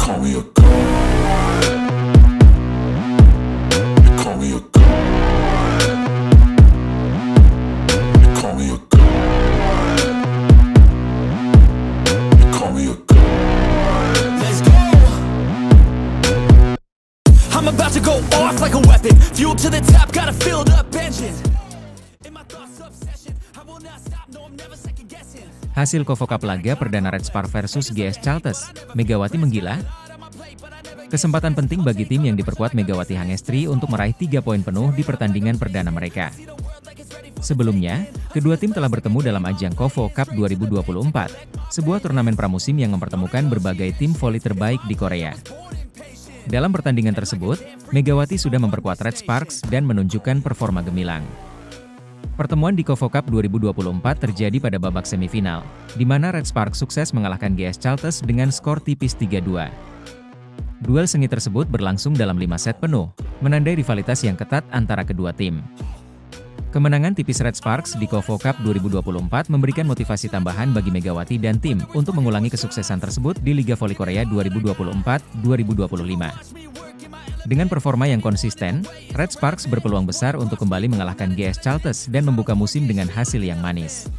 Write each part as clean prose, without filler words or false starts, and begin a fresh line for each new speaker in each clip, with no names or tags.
call me a god. You call me a god. You call me a god. You call me a god.
Let's go. I'm about to go off like a weapon. Fuel to the top, got a filled up engine. In my thoughts obsession, I will not stop, no I'm never second guessing.
Hasil Kofo Cup laga perdana Red Spark versus GS Chalters, Megawati menggila. Kesempatan penting bagi tim yang diperkuat Megawati Hangestri untuk meraih 3 poin penuh di pertandingan perdana mereka. Sebelumnya, kedua tim telah bertemu dalam ajang Kofo Cup 2024, sebuah turnamen pramusim yang mempertemukan berbagai tim voli terbaik di Korea. Dalam pertandingan tersebut, Megawati sudah memperkuat Red Sparks dan menunjukkan performa gemilang. Pertemuan di Kofo Cup 2024 terjadi pada babak semifinal, di mana Red Sparks sukses mengalahkan GS Chalters dengan skor tipis 3-2. Duel sengit tersebut berlangsung dalam 5 set penuh, menandai rivalitas yang ketat antara kedua tim. Kemenangan tipis Red Sparks di Kofo Cup 2024 memberikan motivasi tambahan bagi Megawati dan tim untuk mengulangi kesuksesan tersebut di Liga Voli Korea 2024-2025. Dengan performa yang konsisten, Red Sparks berpeluang besar untuk kembali mengalahkan GS Chalters dan membuka musim dengan hasil yang manis.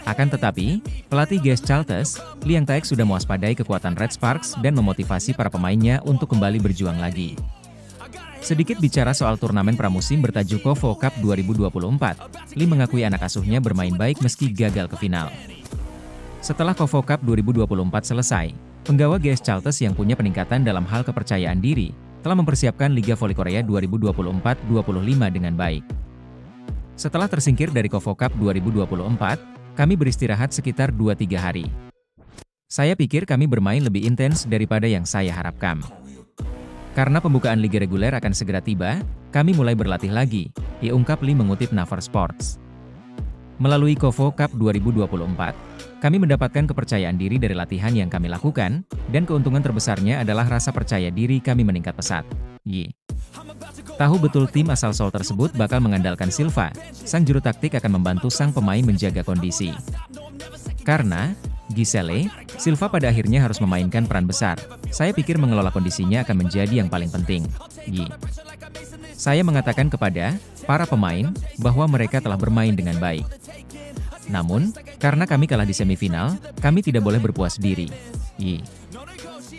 Akan tetapi, pelatih GS Chalters, Liang Taek sudah mewaspadai kekuatan Red Sparks dan memotivasi para pemainnya untuk kembali berjuang lagi. Sedikit bicara soal turnamen pramusim bertajuk Kofo Cup 2024, Lee mengakui anak asuhnya bermain baik meski gagal ke final. Setelah Kofo Cup 2024 selesai, penggawa GS Chalters yang punya peningkatan dalam hal kepercayaan diri, telah mempersiapkan Liga Voli Korea 2024-25 dengan baik. Setelah tersingkir dari Kofo Cup 2024, kami beristirahat sekitar 2-3 hari. Saya pikir kami bermain lebih intens daripada yang saya harapkan. Karena pembukaan liga reguler akan segera tiba, kami mulai berlatih lagi, diungkap Lee mengutip Naver Sports. Melalui Kofo Cup 2024, kami mendapatkan kepercayaan diri dari latihan yang kami lakukan, dan keuntungan terbesarnya adalah rasa percaya diri kami meningkat pesat. Tahu betul tim asal Seoul tersebut bakal mengandalkan Silva, sang juru taktik akan membantu sang pemain menjaga kondisi. Karena, Giselle, Silva pada akhirnya harus memainkan peran besar. Saya pikir mengelola kondisinya akan menjadi yang paling penting. Saya mengatakan kepada para pemain bahwa mereka telah bermain dengan baik. Namun, karena kami kalah di semifinal, kami tidak boleh berpuas diri.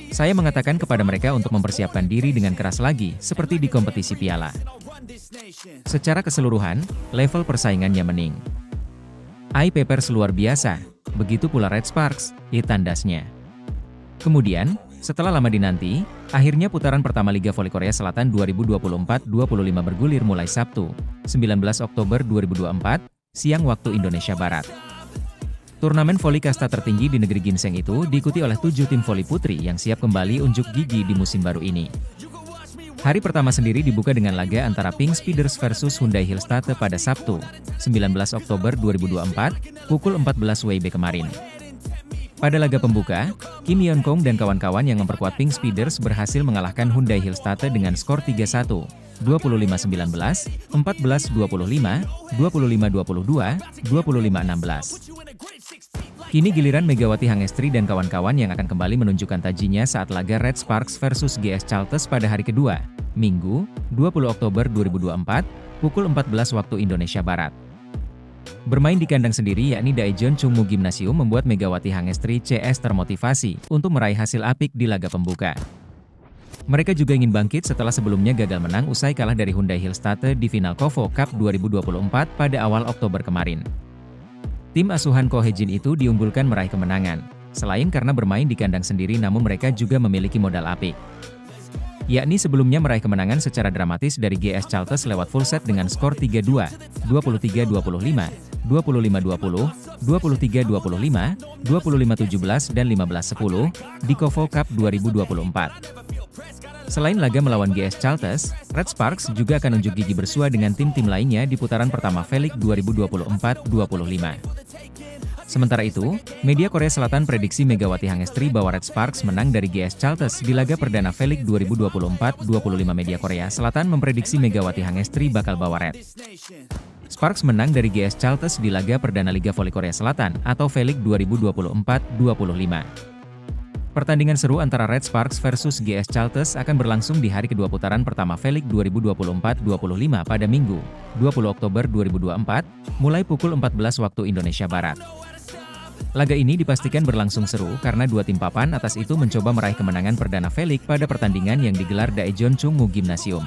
Saya mengatakan kepada mereka untuk mempersiapkan diri dengan keras lagi, seperti di kompetisi piala. Secara keseluruhan, level persaingannya mening. Papers luar biasa, begitu pula Red Sparks, tandasnya. Kemudian, setelah lama dinanti, akhirnya putaran pertama Liga Voli Korea Selatan 2024-25 bergulir mulai Sabtu, 19 Oktober 2024, siang waktu Indonesia Barat. Turnamen voli kasta tertinggi di negeri ginseng itu diikuti oleh 7 tim voli putri yang siap kembali unjuk gigi di musim baru ini. Hari pertama sendiri dibuka dengan laga antara Pink Speeders versus Hyundai Hillstate pada Sabtu, 19 Oktober 2024, pukul 14 WIB kemarin. Pada laga pembuka, Kim Yeon Kong dan kawan-kawan yang memperkuat Pink Speeders berhasil mengalahkan Hyundai Hillstate dengan skor 3-1, 25-19, 14-25, 25-22, 25-16. Kini giliran Megawati Hangestri dan kawan-kawan yang akan kembali menunjukkan tajinya saat laga Red Sparks versus GS Chalters pada hari kedua, Minggu, 20 Oktober 2024, pukul 14 waktu Indonesia Barat. Bermain di kandang sendiri yakni Daejeon Chungmu Gymnasium membuat Megawati Hangestri CS termotivasi untuk meraih hasil apik di laga pembuka. Mereka juga ingin bangkit setelah sebelumnya gagal menang usai kalah dari Hyundai Hillstate di final Kofo Cup 2024 pada awal Oktober kemarin. Tim asuhan Ko Hejin itu diunggulkan meraih kemenangan, selain karena bermain di kandang sendiri namun mereka juga memiliki modal apik. Yakni sebelumnya meraih kemenangan secara dramatis dari GS Chalters lewat full set dengan skor 3-2, 23-25, 25-20, 23-25, 25-17 dan 15-10 di Kofo Cup 2024. Selain laga melawan GS Chalters, Red Sparks juga akan unjuk gigi bersua dengan tim-tim lainnya di putaran pertama V-League 2024-25. Sementara itu, media Korea Selatan prediksi Megawati Hangestri bahwa Red Sparks menang dari GS Chalters di laga perdana V-League 2024-25. Media Korea Selatan memprediksi Megawati Hangestri bakal bawa Red Sparks menang dari GS Chalters di laga perdana Liga Voli Korea Selatan atau V-League 2024-25. Pertandingan seru antara Red Sparks versus GS Chalters akan berlangsung di hari kedua putaran pertama V-League 2024-25 pada Minggu, 20 Oktober 2024, mulai pukul 14 waktu Indonesia Barat. Laga ini dipastikan berlangsung seru karena dua tim papan atas itu mencoba meraih kemenangan perdana V-League pada pertandingan yang digelar Daejeon Chungmu Gymnasium.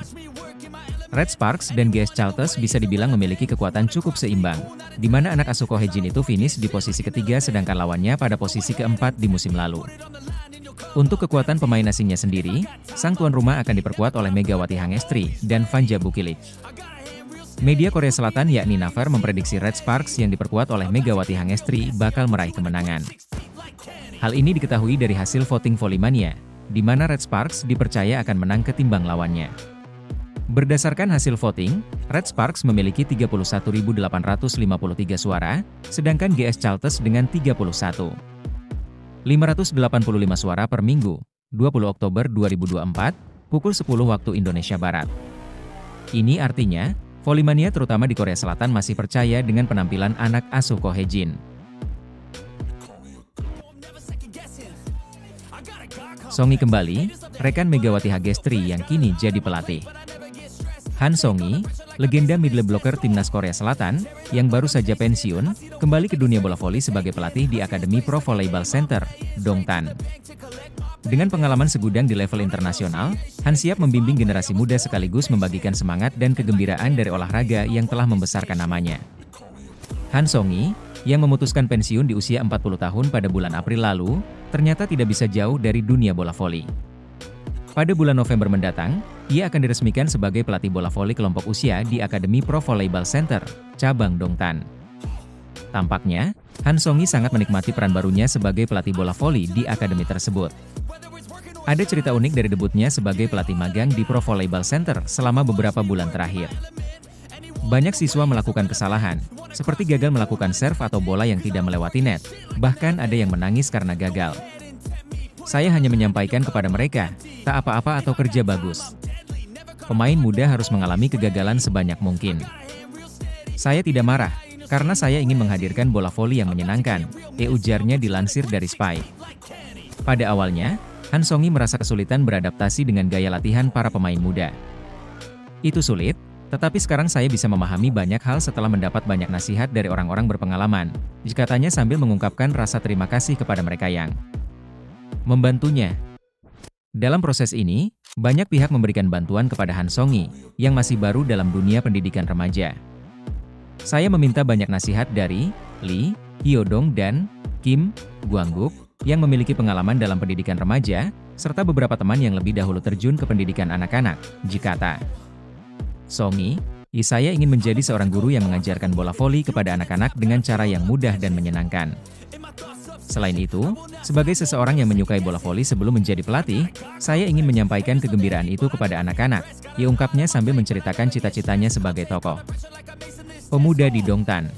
Red Sparks dan GS Chalters bisa dibilang memiliki kekuatan cukup seimbang, di mana anak asuh Ko Hae-jin itu finish di posisi ketiga sedangkan lawannya pada posisi keempat di musim lalu. Untuk kekuatan pemain asingnya sendiri, sang tuan rumah akan diperkuat oleh Megawati Hangestri dan Vanja Bukilic. Media Korea Selatan yakni Naver memprediksi Red Sparks yang diperkuat oleh Megawati Hangestri bakal meraih kemenangan. Hal ini diketahui dari hasil voting Volley-mania, di mana Red Sparks dipercaya akan menang ketimbang lawannya. Berdasarkan hasil voting, Red Sparks memiliki 31.853 suara, sedangkan GS Chalters dengan 31.585 suara per minggu, 20 Oktober 2024, pukul 10 waktu Indonesia Barat. Ini artinya, Volley-mania terutama di Korea Selatan masih percaya dengan penampilan anak asuh Ko Hae-jin. Songi kembali, rekan Megawati Hangestri yang kini jadi pelatih. Han Songi, legenda middle blocker timnas Korea Selatan, yang baru saja pensiun, kembali ke dunia bola voli sebagai pelatih di Akademi Pro Volleyball Center, Dongtan. Dengan pengalaman segudang di level internasional, Han siap membimbing generasi muda sekaligus membagikan semangat dan kegembiraan dari olahraga yang telah membesarkan namanya. Han Songi, yang memutuskan pensiun di usia 40 tahun pada bulan April lalu, ternyata tidak bisa jauh dari dunia bola voli. Pada bulan November mendatang, ia akan diresmikan sebagai pelatih bola voli kelompok usia di Akademi Pro Volleyball Center, cabang Dongtan. Tampaknya, Han Songi sangat menikmati peran barunya sebagai pelatih bola voli di akademi tersebut. Ada cerita unik dari debutnya sebagai pelatih magang di Pro Volleyball Center selama beberapa bulan terakhir. Banyak siswa melakukan kesalahan, seperti gagal melakukan serve atau bola yang tidak melewati net, bahkan ada yang menangis karena gagal. Saya hanya menyampaikan kepada mereka, tak apa-apa atau kerja bagus. Pemain muda harus mengalami kegagalan sebanyak mungkin. Saya tidak marah, karena saya ingin menghadirkan bola voli yang menyenangkan, ujarnya dilansir dari SPY. Pada awalnya, Han Songi merasa kesulitan beradaptasi dengan gaya latihan para pemain muda. Itu sulit, tetapi sekarang saya bisa memahami banyak hal setelah mendapat banyak nasihat dari orang-orang berpengalaman, katanya sambil mengungkapkan rasa terima kasih kepada mereka yang membantunya. Dalam proses ini, banyak pihak memberikan bantuan kepada Han Songi, yang masih baru dalam dunia pendidikan remaja. Saya meminta banyak nasihat dari Lee Hyodong dan Kim Gwang-guk, yang memiliki pengalaman dalam pendidikan remaja, serta beberapa teman yang lebih dahulu terjun ke pendidikan anak-anak, kata Songi. Saya ingin menjadi seorang guru yang mengajarkan bola voli kepada anak-anak dengan cara yang mudah dan menyenangkan. Selain itu, sebagai seseorang yang menyukai bola voli sebelum menjadi pelatih, saya ingin menyampaikan kegembiraan itu kepada anak-anak, ungkapnya sambil menceritakan cita-citanya sebagai tokoh pemuda di Dongtan.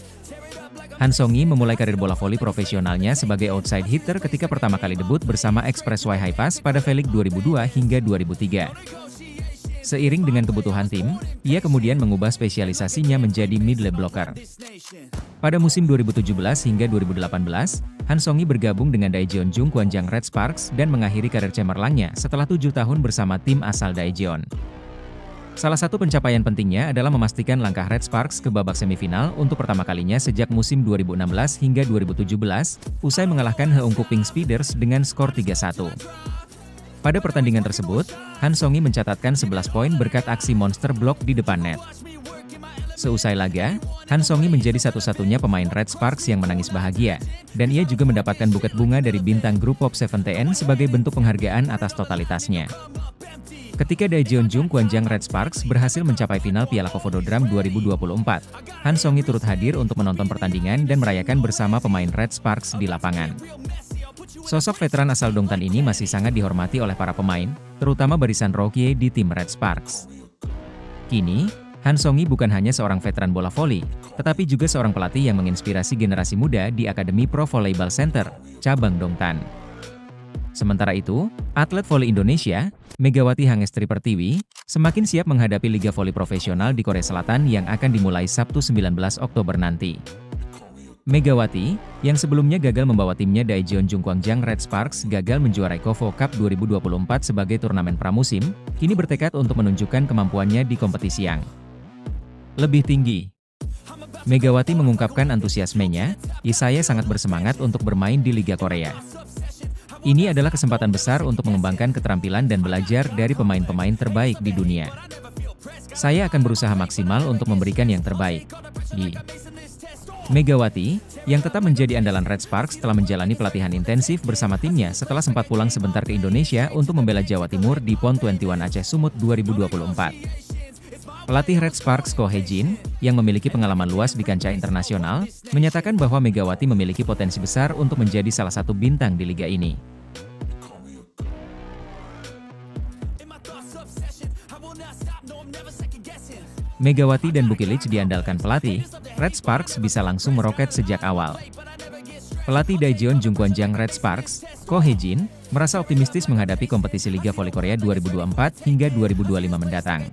Han Songi memulai karir bola voli profesionalnya sebagai outside hitter ketika pertama kali debut bersama Express Y High Pass pada V-League 2002 hingga 2003. Seiring dengan kebutuhan tim, ia kemudian mengubah spesialisasinya menjadi middle blocker. Pada musim 2017 hingga 2018, Han Songi bergabung dengan Daejeon Jungkwanjang Red Sparks dan mengakhiri karir cemerlangnya setelah 7 tahun bersama tim asal Daejeon. Salah satu pencapaian pentingnya adalah memastikan langkah Red Sparks ke babak semifinal untuk pertama kalinya sejak musim 2016 hingga 2017, usai mengalahkan Haeungguk Pink Speeders dengan skor 3-1. Pada pertandingan tersebut, Han Songi mencatatkan 11 poin berkat aksi monster block di depan net. Seusai laga, Han Songi menjadi satu-satunya pemain Red Sparks yang menangis bahagia, dan ia juga mendapatkan buket bunga dari bintang grup Pop Seventeen sebagai bentuk penghargaan atas totalitasnya. Ketika Daejeon Jungkwanjang Red Sparks berhasil mencapai final Piala Kovododram 2024, Han Songi turut hadir untuk menonton pertandingan dan merayakan bersama pemain Red Sparks di lapangan. Sosok veteran asal Dongtan ini masih sangat dihormati oleh para pemain, terutama barisan rookie di tim Red Sparks. Kini, Han Songi bukan hanya seorang veteran bola voli, tetapi juga seorang pelatih yang menginspirasi generasi muda di Akademi Pro Volleyball Center, cabang Dongtan. Sementara itu, atlet voli Indonesia, Megawati Hangestri Pertiwi, semakin siap menghadapi Liga Voli Profesional di Korea Selatan yang akan dimulai Sabtu 19 Oktober nanti. Megawati, yang sebelumnya gagal membawa timnya Daejeon Jungkwangjang Red Sparks gagal menjuarai KOFO Cup 2024 sebagai turnamen pramusim, kini bertekad untuk menunjukkan kemampuannya di kompetisi yang lebih tinggi. Megawati mengungkapkan antusiasmenya, "Saya sangat bersemangat untuk bermain di Liga Korea. Ini adalah kesempatan besar untuk mengembangkan keterampilan dan belajar dari pemain-pemain terbaik di dunia. Saya akan berusaha maksimal untuk memberikan yang terbaik." Megawati, yang tetap menjadi andalan Red Sparks telah menjalani pelatihan intensif bersama timnya setelah sempat pulang sebentar ke Indonesia untuk membela Jawa Timur di PON 21 Aceh Sumut 2024. Pelatih Red Sparks Ko Hye-jin, yang memiliki pengalaman luas di kancah internasional, menyatakan bahwa Megawati memiliki potensi besar untuk menjadi salah satu bintang di liga ini. Megawati dan Bukilic diandalkan pelatih, Red Sparks bisa langsung meroket sejak awal. Pelatih Daejeon Jungkwangjang Red Sparks, Ko Hye-jin, merasa optimistis menghadapi kompetisi Liga Voli Korea 2024 hingga 2025 mendatang.